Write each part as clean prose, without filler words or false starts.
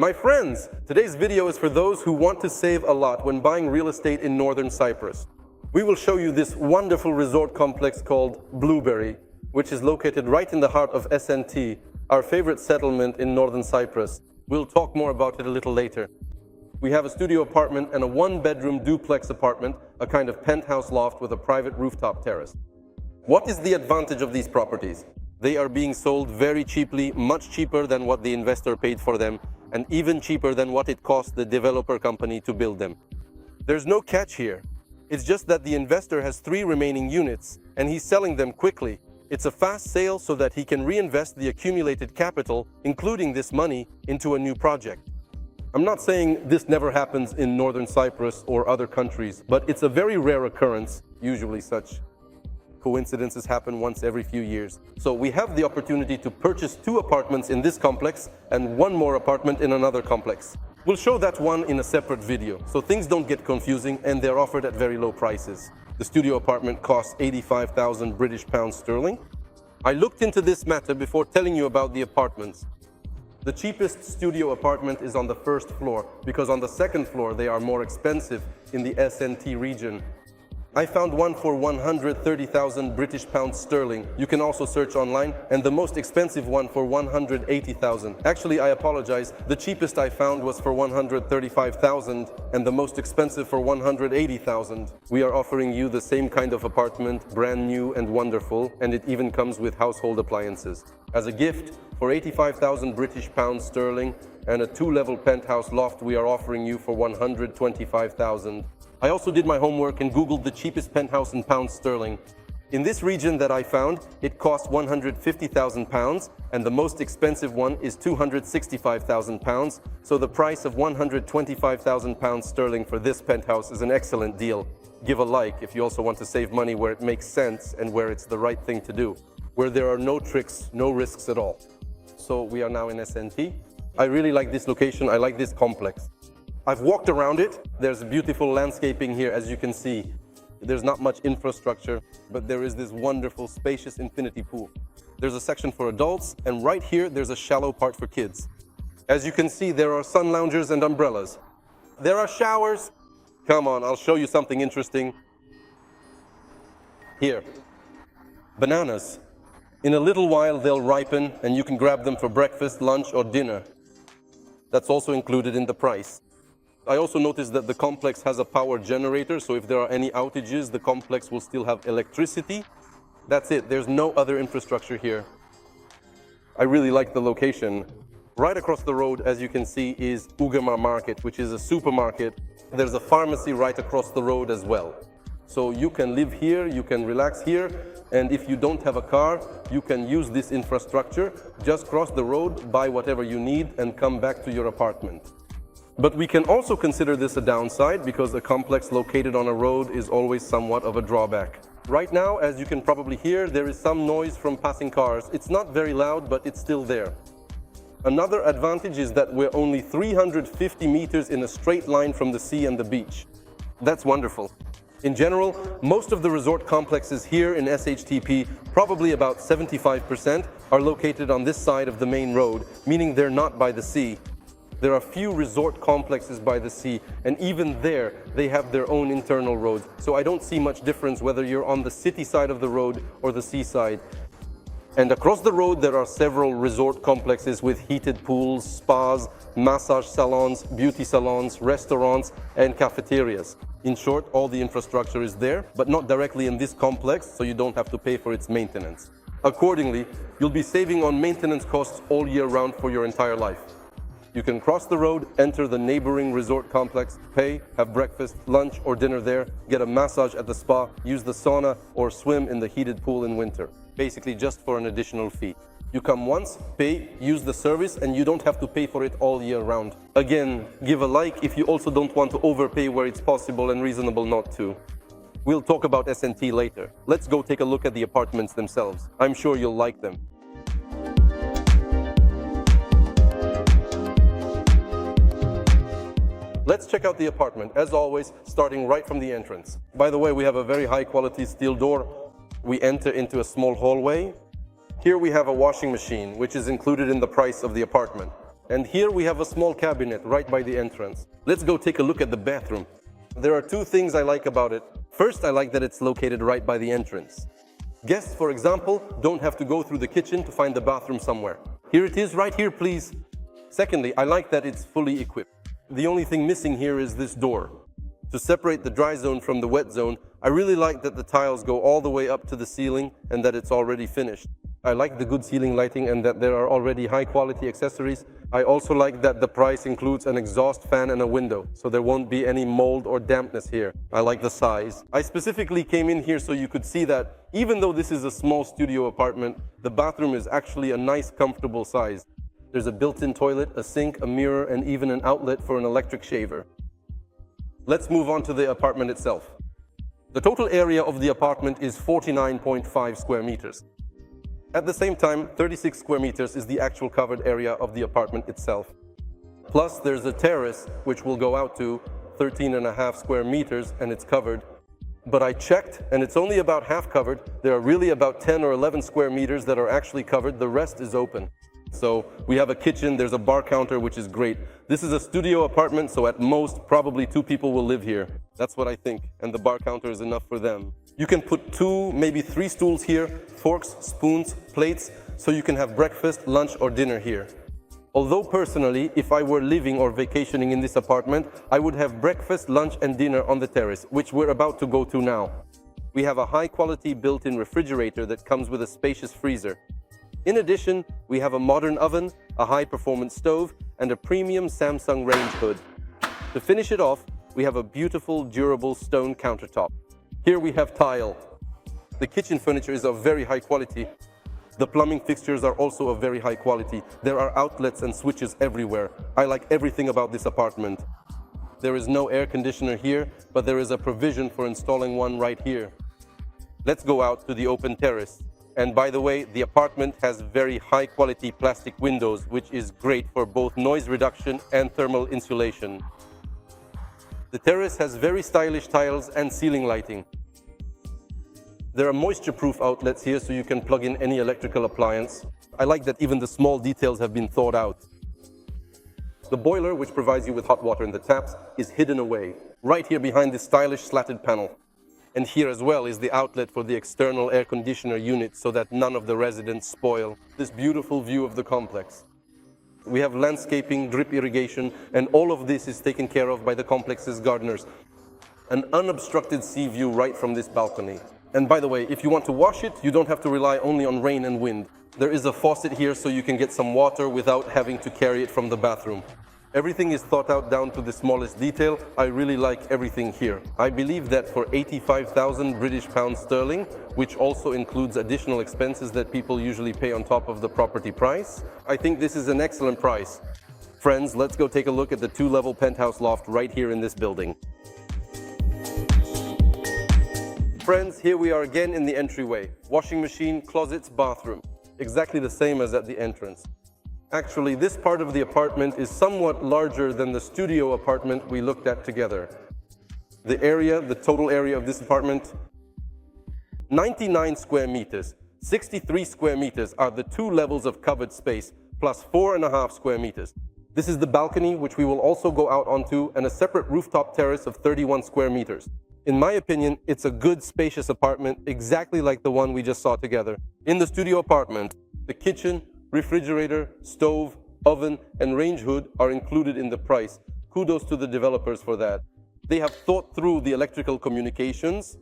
My friends, today's video is for those who want to save a lot when buying real estate in Northern Cyprus. We will show you this wonderful resort complex called Blueberry, which is located right in the heart of Esentepe, our favorite settlement in Northern Cyprus. We'll talk more about it a little later. We have a studio apartment and a one-bedroom duplex apartment, a kind of penthouse loft with a private rooftop terrace. What is the advantage of these properties? They are being sold very cheaply, much cheaper than what the investor paid for them, and even cheaper than what it cost the developer company to build them. There's no catch here. It's just that the investor has 3 remaining units, and he's selling them quickly. It's a fast sale so that he can reinvest the accumulated capital, including this money, into a new project. I'm not saying this never happens in Northern Cyprus or other countries, but it's a very rare occurrence. Usually such coincidences happen once every few years. So we have the opportunity to purchase 2 apartments in this complex and 1 more apartment in another complex. We'll show that one in a separate video, so things don't get confusing, and they're offered at very low prices. The studio apartment costs 85,000 British pounds sterling. I looked into this matter before telling you about the apartments. The cheapest studio apartment is on the 1st floor, because on the 2nd floor they are more expensive in the Esentepe region. I found one for 130,000 British pounds sterling. You can also search online, and the most expensive one for 180,000. Actually, I apologize. The cheapest I found was for 135,000, and the most expensive for 180,000. We are offering you the same kind of apartment, brand new and wonderful, and it even comes with household appliances. As a gift, for 85,000 British pounds sterling and a 2-level penthouse loft, we are offering you for 125,000. I also did my homework and Googled the cheapest penthouse in pounds sterling. In this region that I found, it costs 150,000 pounds, and the most expensive one is 265,000 pounds, so the price of 125,000 pounds sterling for this penthouse is an excellent deal. Give a like if you also want to save money where it makes sense and where it's the right thing to do, where there are no tricks, no risks at all. So we are now in Esentepe. I really like this location, I like this complex. I've walked around it. There's beautiful landscaping here, as you can see. There's not much infrastructure, but there is this wonderful, spacious infinity pool. There's a section for adults, and right here, there's a shallow part for kids. As you can see, there are sun loungers and umbrellas. There are showers. Come on, I'll show you something interesting. Here, bananas. In a little while, they'll ripen, and you can grab them for breakfast, lunch, or dinner. That's also included in the price. I also noticed that the complex has a power generator, so if there are any outages, the complex will still have electricity. That's it. There's no other infrastructure here. I really like the location. Right across the road, as you can see, is Ugama Market, which is a supermarket. There's a pharmacy right across the road as well. So you can live here, you can relax here, and if you don't have a car, you can use this infrastructure, just cross the road, buy whatever you need, and come back to your apartment. But we can also consider this a downside, because a complex located on a road is always somewhat of a drawback. Right now, as you can probably hear, there is some noise from passing cars. It's not very loud, but it's still there. Another advantage is that we're only 350 meters in a straight line from the sea and the beach. That's wonderful. In general, most of the resort complexes here in Esentepe, probably about 75%, are located on this side of the main road, meaning they're not by the sea. There are few resort complexes by the sea, and even there, they have their own internal roads. So I don't see much difference whether you're on the city side of the road or the seaside. And across the road, there are several resort complexes with heated pools, spas, massage salons, beauty salons, restaurants, and cafeterias. In short, all the infrastructure is there, but not directly in this complex, so you don't have to pay for its maintenance. Accordingly, you'll be saving on maintenance costs all year round for your entire life. You can cross the road, enter the neighboring resort complex, pay, have breakfast, lunch, or dinner there, get a massage at the spa, use the sauna, or swim in the heated pool in winter. Basically just for an additional fee. You come once, pay, use the service, and you don't have to pay for it all year round. Again, give a like if you also don't want to overpay where it's possible and reasonable not to. We'll talk about Esentepe later. Let's go take a look at the apartments themselves. I'm sure you'll like them. Let's check out the apartment, as always, starting right from the entrance. By the way, we have a very high quality steel door. We enter into a small hallway. Here we have a washing machine, which is included in the price of the apartment. And here we have a small cabinet right by the entrance. Let's go take a look at the bathroom. There are two things I like about it. First, I like that it's located right by the entrance. Guests, for example, don't have to go through the kitchen to find the bathroom somewhere. Here it is, right here, please. Secondly, I like that it's fully equipped. The only thing missing here is this door. To separate the dry zone from the wet zone, I really like that the tiles go all the way up to the ceiling and that it's already finished. I like the good ceiling lighting and that there are already high quality accessories. I also like that the price includes an exhaust fan and a window, so there won't be any mold or dampness here. I like the size. I specifically came in here so you could see that even though this is a small studio apartment, the bathroom is actually a nice, comfortable size. There's a built-in toilet, a sink, a mirror, and even an outlet for an electric shaver. Let's move on to the apartment itself. The total area of the apartment is 49.5 square meters. At the same time, 36 square meters is the actual covered area of the apartment itself. Plus, there's a terrace, which will go out to 13.5 square meters, and it's covered. But I checked, and it's only about half covered. There are really about 10 or 11 square meters that are actually covered. The rest is open. So we have a kitchen, there's a bar counter, which is great. This is a studio apartment, so at most, probably 2 people will live here. That's what I think, and the bar counter is enough for them. You can put 2, maybe 3 stools here, forks, spoons, plates, so you can have breakfast, lunch, or dinner here. Although personally, if I were living or vacationing in this apartment, I would have breakfast, lunch, and dinner on the terrace, which we're about to go to now. We have a high-quality built-in refrigerator that comes with a spacious freezer. In addition, we have a modern oven, a high-performance stove, and a premium Samsung range hood. To finish it off, we have a beautiful, durable stone countertop. Here we have tile. The kitchen furniture is of very high quality. The plumbing fixtures are also of very high quality. There are outlets and switches everywhere. I like everything about this apartment. There is no air conditioner here, but there is a provision for installing one right here. Let's go out to the open terrace. And by the way, the apartment has very high quality plastic windows, which is great for both noise reduction and thermal insulation. The terrace has very stylish tiles and ceiling lighting. There are moisture-proof outlets here so you can plug in any electrical appliance. I like that even the small details have been thought out. The boiler, which provides you with hot water in the taps, is hidden away, right here behind this stylish slatted panel. And here as well is the outlet for the external air conditioner unit so that none of the residents spoil this beautiful view of the complex. We have landscaping, drip irrigation, and all of this is taken care of by the complex's gardeners. An unobstructed sea view right from this balcony. And by the way, if you want to wash it, you don't have to rely only on rain and wind. There is a faucet here so you can get some water without having to carry it from the bathroom. Everything is thought out down to the smallest detail. I really like everything here. I believe that for 85,000 British pounds sterling, which also includes additional expenses that people usually pay on top of the property price, I think this is an excellent price. Friends, let's go take a look at the 2-level penthouse loft right here in this building. Friends, here we are again in the entryway. Washing machine, closets, bathroom. Exactly the same as at the entrance. Actually, this part of the apartment is somewhat larger than the studio apartment we looked at together. The area, the total area of this apartment, 99 square meters. 63 square meters are the 2 levels of covered space, plus 4.5 square meters. This is the balcony, which we will also go out onto, and a separate rooftop terrace of 31 square meters. In my opinion, it's a good, spacious apartment, exactly like the one we just saw together. In the studio apartment, the kitchen, refrigerator, stove, oven, and range hood are included in the price. Kudos to the developers for that. They have thought through the electrical communications.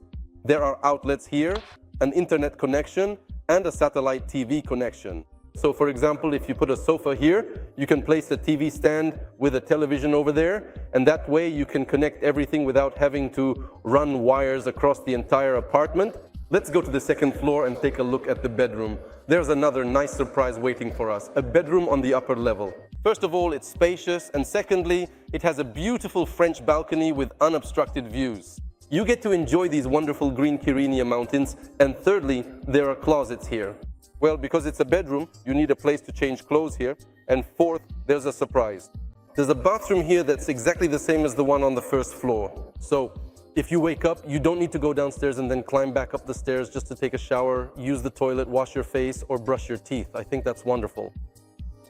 There are outlets here, an internet connection, and a satellite TV connection. So for example, if you put a sofa here, you can place a TV stand with a television over there, and that way you can connect everything without having to run wires across the entire apartment. Let's go to the second floor and take a look at the bedroom. There's another nice surprise waiting for us, a bedroom on the upper level. First of all, it's spacious, and secondly, it has a beautiful French balcony with unobstructed views. You get to enjoy these wonderful green Kyrenia mountains, and thirdly, there are closets here. Well, because it's a bedroom, you need a place to change clothes here, and fourth, there's a surprise. There's a bathroom here that's exactly the same as the one on the first floor. So, if you wake up, you don't need to go downstairs and then climb back up the stairs just to take a shower, use the toilet, wash your face, or brush your teeth. I think that's wonderful.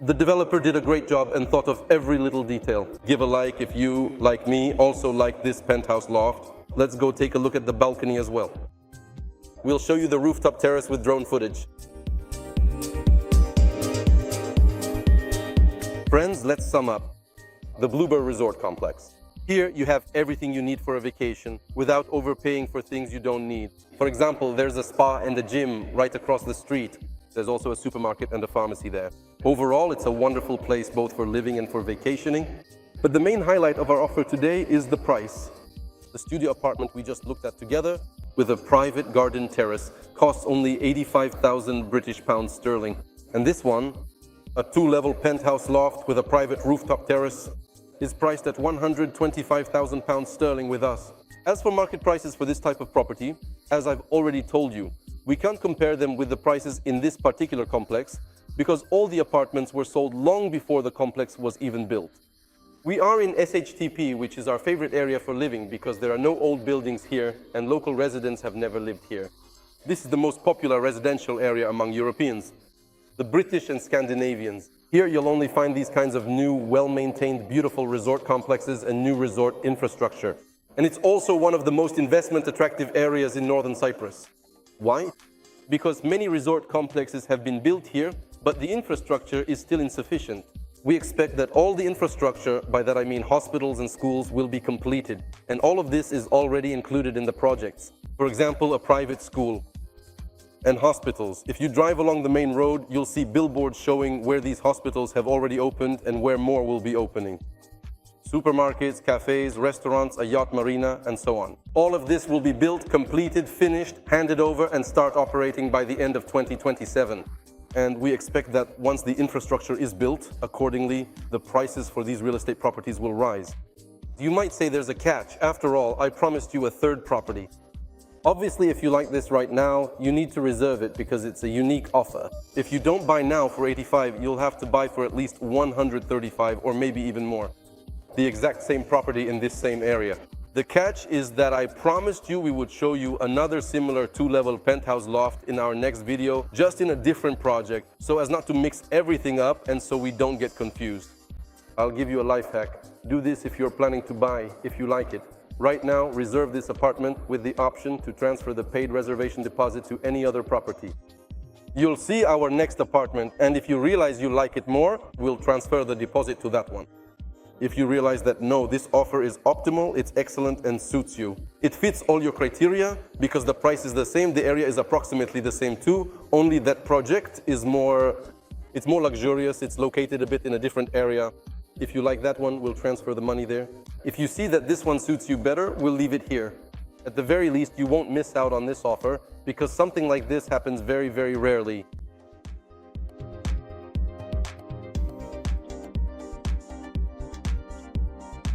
The developer did a great job and thought of every little detail. Give a like if you, like me, also like this penthouse loft. Let's go take a look at the balcony as well. We'll show you the rooftop terrace with drone footage. Friends, let's sum up. The Bluebird Resort Complex. Here you have everything you need for a vacation without overpaying for things you don't need. For example, there's a spa and a gym right across the street. There's also a supermarket and a pharmacy there. Overall, it's a wonderful place both for living and for vacationing. But the main highlight of our offer today is the price. The studio apartment we just looked at together with a private garden terrace costs only 85,000 British pounds sterling. And this one, a 2-level penthouse loft with a private rooftop terrace, is priced at 125,000 pounds sterling with us. As for market prices for this type of property, as I've already told you, we can't compare them with the prices in this particular complex because all the apartments were sold long before the complex was even built. We are in Esentepe, which is our favorite area for living because there are no old buildings here and local residents have never lived here. This is the most popular residential area among Europeans, the British and Scandinavians. Here you'll only find these kinds of new, well-maintained, beautiful resort complexes and new resort infrastructure. And it's also one of the most investment-attractive areas in Northern Cyprus. Why? Because many resort complexes have been built here, but the infrastructure is still insufficient. We expect that all the infrastructure, by that I mean hospitals and schools, will be completed. And all of this is already included in the projects. For example, a private school and hospitals. If you drive along the main road, you'll see billboards showing where these hospitals have already opened and where more will be opening. Supermarkets, cafes, restaurants, a yacht marina, and so on. All of this will be built, completed, finished, handed over, and start operating by the end of 2027. And we expect that once the infrastructure is built, accordingly, the prices for these real estate properties will rise. You might say there's a catch. After all, I promised you a third property. Obviously, if you like this right now, you need to reserve it because it's a unique offer. If you don't buy now for 85, you'll have to buy for at least 135 or maybe even more. The exact same property in this same area. The catch is that I promised you we would show you another similar 2-level penthouse loft in our next video, just in a different project, so as not to mix everything up and so we don't get confused. I'll give you a life hack. Do this if you're planning to buy, if you like it. Right now, reserve this apartment with the option to transfer the paid reservation deposit to any other property. You'll see our next apartment, and if you realize you like it more, we'll transfer the deposit to that one. If you realize that no, this offer is optimal, it's excellent and suits you. It fits all your criteria because the price is the same, the area is approximately the same too, only that project is more luxurious, it's located a bit in a different area. If you like that one, we'll transfer the money there. If you see that this one suits you better, we'll leave it here. At the very least, you won't miss out on this offer because something like this happens very, very rarely.